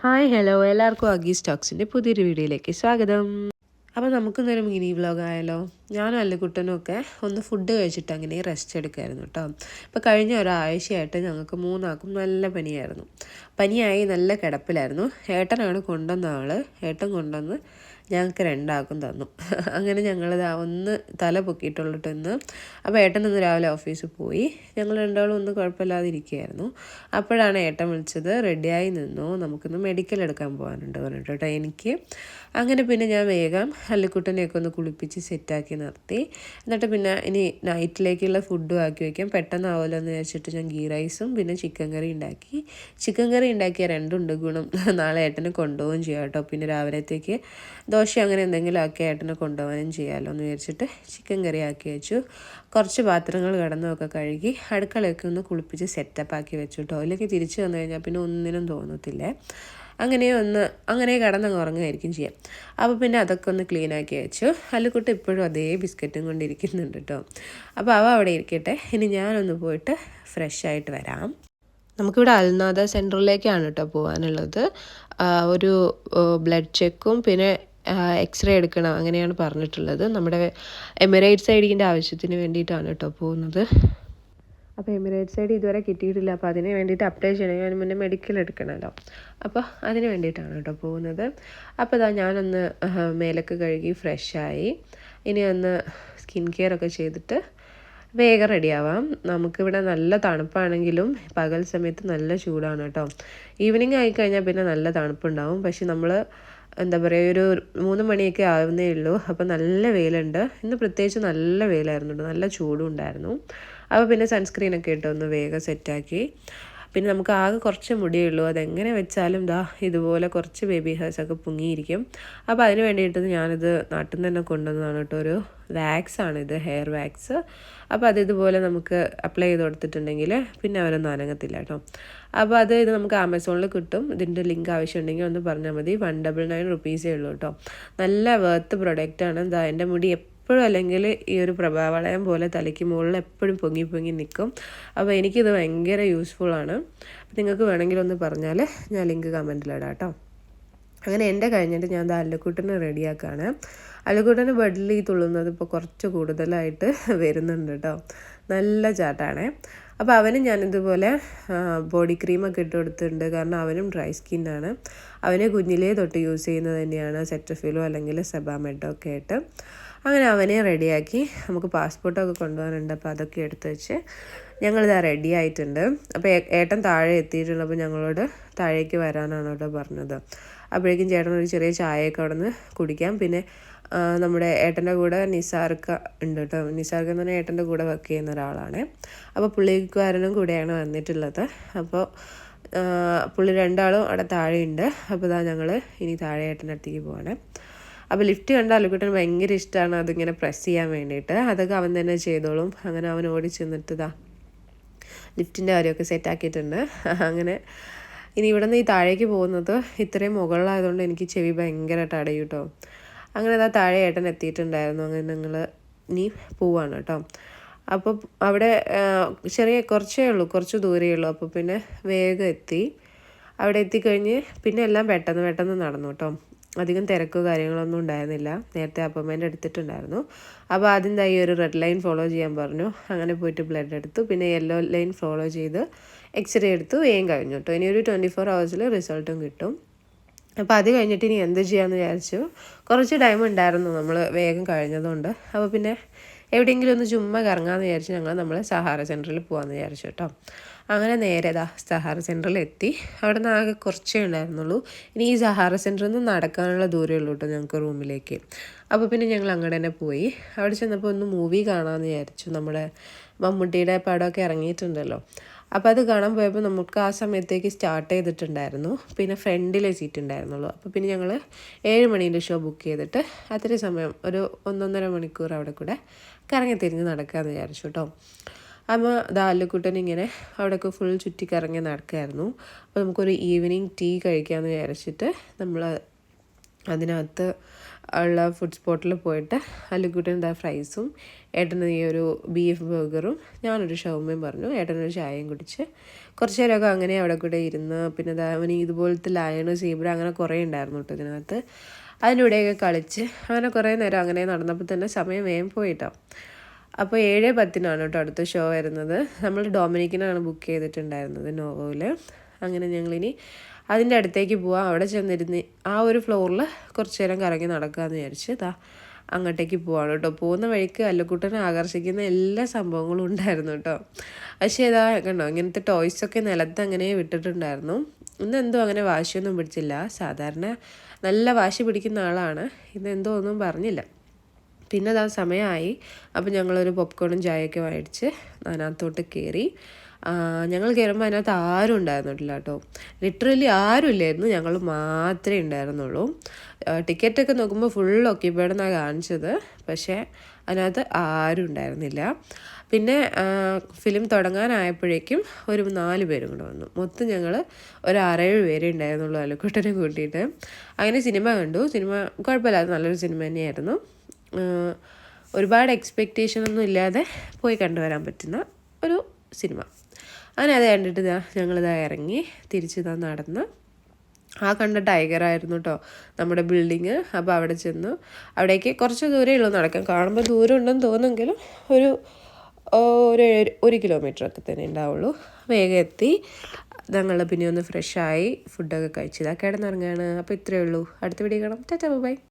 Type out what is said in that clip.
Hi hello എല്ലാവർക്കും അഗീസ് ടോക്സിൻ്റെ പുതിയൊരു വീഡിയോയിലേക്ക് സ്വാഗതം. അപ്പോൾ നമുക്കിന്നൊരു മിനി വ്ലോഗ് ആയാലോ. ഞാനും അല്ലുക്കുട്ടനും ഒക്കെ ഒന്ന് ഫുഡ് കഴിച്ചിട്ട് അങ്ങനെ റെസ്റ്റ് എടുക്കുമായിരുന്നു കേട്ടോ. ഇപ്പോൾ കഴിഞ്ഞ ഒരാഴ്ചയായിട്ട് ഞങ്ങൾക്ക് മൂന്നാൾക്കും നല്ല പനിയായിരുന്നു. പനിയായി നല്ല കിടപ്പിലായിരുന്നു. ഏട്ടനാണ് കൊണ്ടുവന്ന ആൾ. ഏട്ടൻ കൊണ്ടുവന്ന് ഞങ്ങൾക്ക് രണ്ടാൾക്കും തന്നു. അങ്ങനെ ഞങ്ങളിതാ ഒന്ന് തല പൊക്കിയിട്ടുള്ളിട്ട് ഇന്ന്. അപ്പോൾ ഏട്ടൻ ഇന്ന് രാവിലെ ഓഫീസിൽ പോയി. ഞങ്ങൾ രണ്ടാളും ഒന്ന് കുഴപ്പമില്ലാതെ ഇരിക്കുകയായിരുന്നു. അപ്പോഴാണ് ഏട്ടൻ വിളിച്ചത്, റെഡിയായി നിന്നു, നമുക്കിന്ന് മെഡിക്കൽ എടുക്കാൻ പോകാനുണ്ട് പറഞ്ഞിട്ട് കേട്ടോ എനിക്ക്. അങ്ങനെ പിന്നെ ഞാൻ വേഗം അല്ലിക്കുട്ടനെയൊക്കെ ഒന്ന് കുളിപ്പിച്ച് സെറ്റാക്കി നിർത്തി. എന്നിട്ട് പിന്നെ ഇനി നൈറ്റിലേക്കുള്ള ഫുഡും ആക്കി വയ്ക്കാം, പെട്ടെന്നാവുമല്ലോ എന്ന് വെച്ചിട്ട് ഞാൻ ഗീ റൈസും പിന്നെ ചിക്കൻ കറി ഉണ്ടാക്കി. ചിക്കൻ കറി ഉണ്ടാക്കിയ രണ്ടുണ്ട് ഗുണം, നാളെ ഏട്ടനെ കൊണ്ടുപോവുകയും ചെയ്യാം കേട്ടോ. പിന്നെ രാവിലത്തേക്ക് ദോശ അങ്ങനെ എന്തെങ്കിലും ആക്കി ഏട്ടനെ കൊണ്ടുപോകാനും ചെയ്യാമല്ലോ എന്ന് വിചാരിച്ചിട്ട് ചിക്കൻ കറി ആക്കി വെച്ചു. കുറച്ച് പാത്രങ്ങൾ കിടന്നൊക്കെ കഴുകി അടുക്കളയൊക്കെ ഒന്ന് കുളിപ്പിച്ച് സെറ്റപ്പാക്കി വെച്ചു കേട്ടോ. അല്ലെങ്കിൽ തിരിച്ചു വന്നു കഴിഞ്ഞാൽ പിന്നെ ഒന്നിനും തോന്നത്തില്ലേ. അങ്ങനെ കിടന്നങ്ങ് ഉറങ്ങുമായിരിക്കും ചെയ്യാം. അപ്പോൾ പിന്നെ അതൊക്കെ ഒന്ന് ക്ലീനാക്കി വെച്ചു. അല്ലുക്കുട്ടി ഇപ്പോഴും അതേ ബിസ്ക്കറ്റും കൊണ്ടിരിക്കുന്നുണ്ട് കേട്ടോ. അപ്പോൾ അവ അവിടെ ഇരിക്കട്ടെ, ഇനി ഞാനൊന്ന് പോയിട്ട് ഫ്രഷ് ആയിട്ട് വരാം. നമുക്കിവിടെ അൽനാദ സെൻറ്ററിലേക്കാണ് കേട്ടോ പോകാനുള്ളത്. ഒരു ബ്ലഡ് ചെക്കും പിന്നെ എക്സ്റേ എടുക്കണം അങ്ങനെയാണ് പറഞ്ഞിട്ടുള്ളത്. നമ്മുടെ എമിറേറ്റ്സ് ഐഡിൻ്റെ ആവശ്യത്തിന് വേണ്ടിയിട്ടാണ് കേട്ടോ പോകുന്നത്. അപ്പോൾ എമിറേറ്റ്സ് ഐഡി ഇതുവരെ കിട്ടിയിട്ടില്ല. അപ്പോൾ അതിന് വേണ്ടിയിട്ട് അപ്ലൈ ചെയ്യണമെങ്കിൽ അതിന് മുന്നേ മെഡിക്കൽ എടുക്കണമല്ലോ. അപ്പോൾ അതിന് വേണ്ടിയിട്ടാണ് കേട്ടോ പോകുന്നത്. അപ്പോൾ ഇതാ ഞാനൊന്ന് മേലൊക്കെ കഴുകി ഫ്രഷായി. ഇനി ഒന്ന് സ്കിൻ കെയർ ഒക്കെ ചെയ്തിട്ട് വേഗം റെഡിയാവാം. നമുക്കിവിടെ നല്ല തണുപ്പാണെങ്കിലും പകൽ സമയത്ത് നല്ല ചൂടാണ് കേട്ടോ. ഈവനിങ് ആയിക്കഴിഞ്ഞാൽ പിന്നെ നല്ല തണുപ്പുണ്ടാവും. പക്ഷെ നമ്മൾ എന്താ പറയുക, ഒരു 3 മണിയൊക്കെ ആവുന്നേ ഉള്ളൂ. അപ്പോൾ നല്ല വെയിലുണ്ട്. ഇന്ന് പ്രത്യേകിച്ച് നല്ല വെയിലായിരുന്നു, നല്ല ചൂടും ഉണ്ടായിരുന്നു. അപ്പോൾ പിന്നെ സൺസ്ക്രീനൊക്കെ ഇട്ട് ഒന്ന് വേഗം സെറ്റാക്കി. പിന്നെ നമുക്ക് ആകെ കുറച്ച് മുടിയേ ഉള്ളൂ, അതെങ്ങനെ വെച്ചാലും ഇതുപോലെ കുറച്ച് ബേബി ഹെയർസൊക്കെ പൊങ്ങിയിരിക്കും. അപ്പോൾ അതിന് വേണ്ടിയിട്ട് ഞാനിത് നാട്ടിൽ നിന്ന് തന്നെ കൊണ്ടുവന്നതാണ് കേട്ടോ. ഒരു വാക്സാണിത്, ഹെയർ വാക്സ്. അപ്പോൾ ഇതുപോലെ നമുക്ക് അപ്ലൈ ചെയ്ത് കൊടുത്തിട്ടുണ്ടെങ്കിൽ പിന്നെ അവരൊന്നും അനങ്ങത്തില്ല കേട്ടോ. അപ്പോൾ ഇത് നമുക്ക് ആമസോണിൽ കിട്ടും. ഇതിൻ്റെ ലിങ്ക് ആവശ്യമുണ്ടെങ്കിൽ ഒന്ന് പറഞ്ഞാൽ മതി. 199 റുപ്പീസേ ഉള്ളൂ കേട്ടോ. നല്ല വർത്ത് പ്രൊഡക്റ്റാണ്. എൻ്റെ മുടി എപ്പോഴും അല്ലെങ്കിൽ ഈ ഒരു പ്രഭാവളയം പോലെ തലയ്ക്ക് മുകളിൽ എപ്പോഴും പൊങ്ങി നിൽക്കും. അപ്പോൾ എനിക്കിത് ഭയങ്കര യൂസ്ഫുള്ളാണ്. അപ്പോൾ നിങ്ങൾക്ക് വേണമെങ്കിൽ ഒന്ന് പറഞ്ഞാൽ ഞാൻ ലിങ്ക് കമൻറ്റിലിടാം കേട്ടോ. അങ്ങനെ എൻ്റെ കഴിഞ്ഞിട്ട് ഞാൻ അല്ലുക്കുട്ടനെ റെഡിയാക്കുകയാണ്. അല്ലുക്കുട്ടന് ബെഡിൽ ഈ തുള്ളുന്നത് ഇപ്പോൾ കുറച്ച് കൂടുതലായിട്ട് വരുന്നുണ്ട് കേട്ടോ. നല്ല ചാട്ടാണേ. അപ്പോൾ അവനും ഞാനിതുപോലെ ബോഡി ക്രീമൊക്കെ ഇട്ട് കൊടുത്തിട്ടുണ്ട്. കാരണം അവനും ഡ്രൈ സ്കിന്നാണ്. അവനെ കുഞ്ഞിലേ തൊട്ട് യൂസ് ചെയ്യുന്നത് തന്നെയാണ് സെറ്റഫിലോ അല്ലെങ്കിൽ സെബാമെഡോ ഒക്കെ ആയിട്ട്. അങ്ങനെ അവനെ റെഡിയാക്കി. നമുക്ക് പാസ്പോർട്ടൊക്കെ കൊണ്ടുപോകാനുണ്ട്. അപ്പോൾ അതൊക്കെ എടുത്ത് വെച്ച് ഞങ്ങളിതാ റെഡി ആയിട്ടുണ്ട്. അപ്പോൾ ഏട്ടൻ താഴെ എത്തിയിട്ടുണ്ട്. അപ്പോൾ ഞങ്ങളോട് താഴേക്ക് വരാനാണ് കേട്ടോ പറഞ്ഞത്. അപ്പോഴേക്കും ചേട്ടൻ ഒരു ചെറിയ ചായയൊക്കെ അവിടെ നിന്ന് കുടിക്കാം. പിന്നെ നമ്മുടെ ഏട്ടൻ്റെ കൂടെ നിസാർക്ക ഉണ്ട് കേട്ടോ. നിസാർക്ക എന്ന് പറഞ്ഞാൽ ഏട്ടൻ്റെ കൂടെ വർക്ക് ചെയ്യുന്ന ഒരാളാണ്. അപ്പോൾ പുള്ളിക്കാരനും കൂടെയാണ് വന്നിട്ടുള്ളത്. അപ്പോൾ പുള്ളി രണ്ടാളും അവിടെ താഴെയുണ്ട്. അപ്പോൾ ഞങ്ങൾ ഇനി താഴെ ഏട്ടൻ്റെ അടുത്തേക്ക് പോവാണ്. അപ്പോൾ ലിഫ്റ്റ് കണ്ട അല്ലുക്കുട്ടന് ഭയങ്കര ഇഷ്ടമാണ് അതിങ്ങനെ പ്രസ് ചെയ്യാൻ വേണ്ടിയിട്ട്. അതൊക്കെ അവൻ തന്നെ ചെയ്തോളും. അങ്ങനെ അവൻ ഓടി ചെന്നിട്ട് ലിഫ്റ്റിൻ്റെ കാര്യമൊക്കെ സെറ്റാക്കിയിട്ടുണ്ട്. അങ്ങനെ ഇനി ഇവിടെ നിന്ന് ഈ താഴേക്ക് പോകുന്നത് ഇത്രയും മുകളിലായതുകൊണ്ട് എനിക്ക് ചെവി ഭയങ്കരമായിട്ട് അടയും കേട്ടോ. അങ്ങനെ താഴെ ഏട്ടൻ എത്തിയിട്ടുണ്ടായിരുന്നു. അങ്ങനെ ഞങ്ങൾ ഇനി പോവാണ് കേട്ടോ. അപ്പോൾ അവിടെ കുറച്ചേ ഉള്ളൂ, കുറച്ച് ദൂരമേ ഉള്ളൂ. അപ്പോൾ പിന്നെ വേഗം എത്തി. അവിടെ എത്തിക്കഴിഞ്ഞ് പിന്നെ എല്ലാം പെട്ടെന്ന് നടന്നു കേട്ടോ. അധികം തിരക്കോ കാര്യങ്ങളൊന്നും ഉണ്ടായിരുന്നില്ല. നേരത്തെ അപ്പോയിൻമെൻറ്റ് എടുത്തിട്ടുണ്ടായിരുന്നു. അപ്പോൾ ആദ്യം ഈ ഒരു റെഡ് ലൈൻ ഫോളോ ചെയ്യാൻ പറഞ്ഞു. അങ്ങനെ പോയിട്ട് ബ്ലഡ് എടുത്തു. പിന്നെ യെല്ലോ ലൈൻ ഫോളോ ചെയ്ത് എക്സ്റേ എടുത്തു. വേഗം കഴിഞ്ഞു കേട്ടോ. ഇനി ഒരു 24 hours റിസൾട്ടും കിട്ടും. അപ്പോൾ അത് കഴിഞ്ഞിട്ട് ഇനി എന്ത് ചെയ്യാമെന്ന് വിചാരിച്ചു. കുറച്ച് ടൈം ഉണ്ടായിരുന്നു നമ്മൾ വേഗം കഴിഞ്ഞതുകൊണ്ട്. അപ്പോൾ പിന്നെ എവിടെയെങ്കിലും ഒന്ന് ചുമ്മാ കറങ്ങാമെന്ന് വിചാരിച്ചു നമ്മൾ സഹാറ സെൻറ്ററിൽ പോകാമെന്ന് വിചാരിച്ചു കേട്ടോ. അങ്ങനെ നേരെ സഹാറ സെൻറ്ററിൽ എത്തി. അവിടെ നിന്ന് ആകെ കുറച്ചേ ഉണ്ടായിരുന്നുള്ളൂ. ഇനി ഈ സഹാറ സെൻറ്ററിൽ നിന്ന് നടക്കാനുള്ള ദൂരമേ ഉള്ളൂ കേട്ടോ ഞങ്ങൾക്ക് റൂമിലേക്ക്. അപ്പോൾ പിന്നെ ഞങ്ങൾ അങ്ങോട്ട് തന്നെ പോയി. അവിടെ ചെന്നപ്പോൾ ഒന്ന് മൂവി കാണാമെന്ന് വിചാരിച്ചു. നമ്മുടെ മമ്മൂട്ടിയുടെ പടമൊക്കെ ഇറങ്ങിയിട്ടുണ്ടല്ലോ. അപ്പോൾ അത് കാണാൻ പോയപ്പോൾ നമുക്ക് ആ സമയത്തേക്ക് സ്റ്റാർട്ട് ചെയ്തിട്ടുണ്ടായിരുന്നു. പിന്നെ ഫ്രണ്ടിലെ സീറ്റ് ഉണ്ടായിരുന്നുള്ളൂ. അപ്പോൾ പിന്നെ ഞങ്ങൾ 7 മണീൻ്റെ ഷോ ബുക്ക് ചെയ്തിട്ട് അത്രയും സമയം ഒരു 1.5 മണിക്കൂർ അവിടെ കൂടെ കറങ്ങി തിരിഞ്ഞ് നടക്കാമെന്ന് വിചാരിച്ചു കേട്ടോ. അപ്പോൾ അല്ലുക്കുട്ടൻ ഇങ്ങനെ അവിടെയൊക്കെ ഫുൾ ചുറ്റിക്കറങ്ങി നടക്കുമായിരുന്നു. അപ്പോൾ നമുക്കൊരു ഈവനിങ് ടീ കഴിക്കാമെന്ന് വിചാരിച്ചിട്ട് നമ്മൾ അതിനകത്ത് ഉള്ള ഫുഡ് സ്പോട്ടിൽ പോയിട്ട് അല്ലുക്കുട്ടൻ ഫ്രൈസും, ഏട്ടന് ഈ ഒരു ബീഫ് ബർഗറും, ഞാനൊരു ഷവർമയും പറഞ്ഞു. ഏട്ടനൊരു ചായയും കുടിച്ച് കുറച്ച് നേരമൊക്കെ അങ്ങനെ അവിടെ കൂടെ ഇരുന്ന്, പിന്നെ അവന് ഇതുപോലത്തെ ലയണ്, സീബ്ര അങ്ങനെ കുറേ ഉണ്ടായിരുന്നു കേട്ടോ ഇതിനകത്ത്. അതിലൂടെയൊക്കെ കളിച്ച് അങ്ങനെ കുറേ നേരം അങ്ങനെ നടന്നപ്പോൾ തന്നെ സമയം വേഗം പോയിട്ടോ. അപ്പോൾ 7:10 കേട്ടോ അടുത്ത ഷോ വരുന്നത്. നമ്മൾ ഡൊമിനിക്കിനാണ് ബുക്ക് ചെയ്തിട്ടുണ്ടായിരുന്നത് നോവോയിൽ. അങ്ങനെ ഞങ്ങളിനി അതിൻ്റെ അടുത്തേക്ക് പോവാം. അവിടെ ചെന്നിരുന്ന് ആ ഒരു ഫ്ലോറിൽ കുറച്ച് നേരം കറങ്ങി നടക്കാമെന്ന് വിചാരിച്ച് അങ്ങോട്ടേക്ക് പോവാണ് കേട്ടോ. പോകുന്ന വഴിക്ക് അല്ലുക്കുട്ടനെ ആകർഷിക്കുന്ന എല്ലാ സംഭവങ്ങളും ഉണ്ടായിരുന്നു കേട്ടോ. പക്ഷേ കണ്ടോ ഇങ്ങനത്തെ ടോയ്സൊക്കെ നിലത്ത് അങ്ങനെ വിട്ടിട്ടുണ്ടായിരുന്നു. ഇന്നെന്തോ അങ്ങനെ വാശിയൊന്നും പിടിച്ചില്ല. സാധാരണ നല്ല വാശി പിടിക്കുന്ന ആളാണ്. ഇന്നെന്തോ ഒന്നും പറഞ്ഞില്ല. പിന്നെ സമയമായി. അപ്പോൾ ഞങ്ങളൊരു പോപ്കോണും ചായയൊക്കെ മേടിച്ച് അതിനകത്തോട്ട് കയറി. ഞങ്ങൾ കയറുമ്പോൾ അതിനകത്ത് ആരും ഉണ്ടായിരുന്നില്ല കേട്ടോ. ലിറ്ററലി ആരും ഇല്ലായിരുന്നു, ഞങ്ങൾ മാത്രമേ ഉണ്ടായിരുന്നുള്ളൂ. ടിക്കറ്റൊക്കെ നോക്കുമ്പോൾ ഫുൾ ഓക്യുപ്പൈഡ് എന്നാണ് കാണിച്ചത്. പക്ഷേ അതിനകത്ത് ആരും ഉണ്ടായിരുന്നില്ല. പിന്നെ ഫിലിം തുടങ്ങാനായപ്പോഴേക്കും ഒരു 4 പേരും കൂടെ വന്നു. മൊത്തം ഞങ്ങൾ ഒരു 6-7 പേരേ ഉണ്ടായിരുന്നുള്ളൂ അല്ലുക്കുട്ടനെ കൂട്ടിയിട്ട്. അങ്ങനെ സിനിമ കണ്ടു. സിനിമ കുഴപ്പമില്ലാതെ നല്ലൊരു സിനിമ തന്നെയായിരുന്നു. ഒരുപാട് എക്സ്പെക്റ്റേഷനൊന്നും ഇല്ലാതെ പോയി കണ്ടുവരാൻ പറ്റുന്ന ഒരു സിനിമ. അങ്ങനെ അത് കണ്ടിട്ട് ഞങ്ങളിതാ ഇറങ്ങി തിരിച്ച് നടന്ന് കണ്ട ടൈഗറായിരുന്നു കേട്ടോ നമ്മുടെ ബിൽഡിങ്. അപ്പോൾ അവിടെ ചെന്നു. അവിടേക്ക് കുറച്ച് ദൂരമേ ഉള്ളൂ നടക്കാൻ. കാണുമ്പോൾ ദൂരം ഉണ്ടെന്ന് തോന്നുമെങ്കിലും ഒരു 1 കിലോമീറ്ററൊക്കെ തന്നെ ഉണ്ടാവുള്ളൂ. വേഗം എത്തി. ഞങ്ങൾ പിന്നെ ഒന്ന് ഫ്രഷായി ഫുഡൊക്കെ കഴിച്ചതാണ് കിടന്നിറങ്ങുകയാണ്. അപ്പോൾ ഇത്രയേ ഉള്ളൂ. അടുത്ത വീഡിയോ കാണാം. Tata bye.